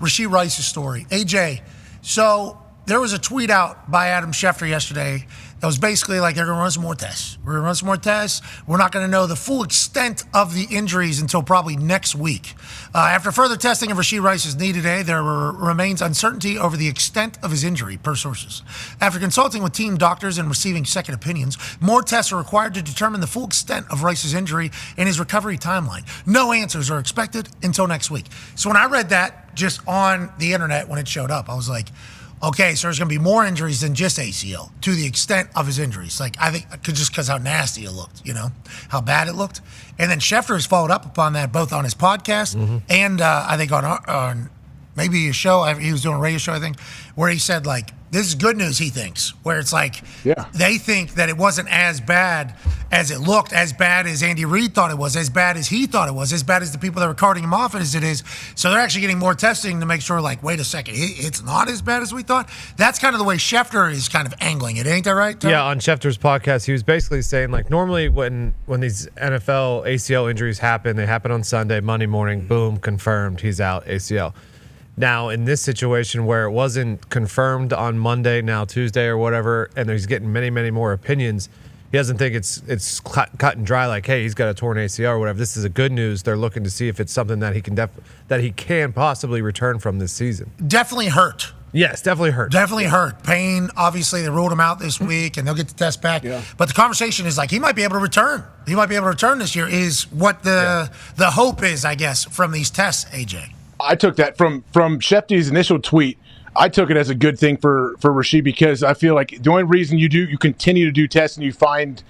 Rashee Rice's story. AJ, so there was a tweet out by Adam Schefter yesterday that was basically like, they're going to run some more tests. We're going to run some more tests. We're not going to know the full extent of the injuries until probably next week. After further testing of Rashee Rice's knee today, there remains uncertainty over the extent of his injury, per sources. After consulting with team doctors and receiving second opinions, more tests are required to determine the full extent of Rice's injury and his recovery timeline. No answers are expected until next week. So when I read that just on the internet when it showed up, I was like, okay, so there's going to be more injuries than just ACL to the extent of his injuries. Like, I think just because how nasty it looked, how bad it looked. And then Schefter has followed up upon that both on his podcast and I think on maybe a show. He was doing a radio show, I think, where he said, like, this is good news, he thinks, where it's like they think that it wasn't as bad as it looked, as bad as Andy Reid thought it was, as bad as he thought it was, as bad as the people that were carting him off as it is. So they're actually getting more testing to make sure, like, wait a second, it's not as bad as we thought. That's kind of the way Schefter is kind of angling it. Ain't that right, Tom? Yeah, on Schefter's podcast, he was basically saying, like, normally when these NFL ACL injuries happen, they happen on Sunday, Monday morning, boom, confirmed, he's out, ACL. Now, in this situation where it wasn't confirmed on Monday, now Tuesday or whatever, and he's getting many, many more opinions, he doesn't think it's cut and dry like, hey, he's got a torn ACL or whatever. This is a good news. They're looking to see if it's something that he can possibly return from this season. Definitely hurt. Yes, definitely hurt. Definitely hurt. Pain, obviously, they ruled him out this week, and they'll get the test back. Yeah. But the conversation is like, he might be able to return. He might be able to return this year is what the hope is, I guess, from these tests, AJ. I took that from Schefty's initial tweet. I took it as a good thing for Rashee because I feel like the only reason you continue to do tests and you find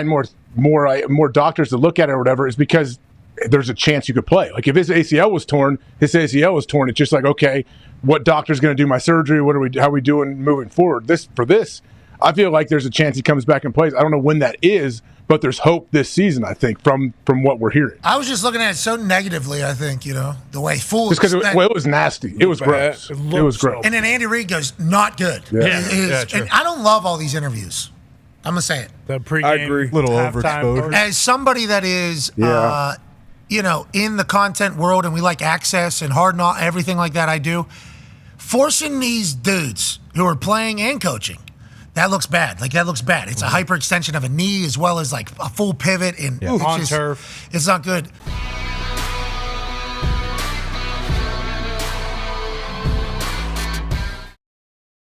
more doctors to look at it or whatever is because there's a chance you could play. Like if his ACL was torn, it's just like, okay, what doctor's going to do my surgery? How are we doing moving forward? I feel like there's a chance he comes back and plays. I don't know when that is, but there's hope this season, I think, from what we're hearing. I was just looking at it so negatively, I think, the way fools. Just because it was nasty. It was gross. It was gross. And then Andy Reid goes, not good. Yeah. And I don't love all these interviews. I'm going to say it. The pregame, I agree. Little overexposure. As somebody that is, in the content world and we like access and hard not everything like that I do, forcing these dudes who are playing and coaching, that looks bad. It's a hyperextension of a knee as well as like a full pivot and on turf. It's not good.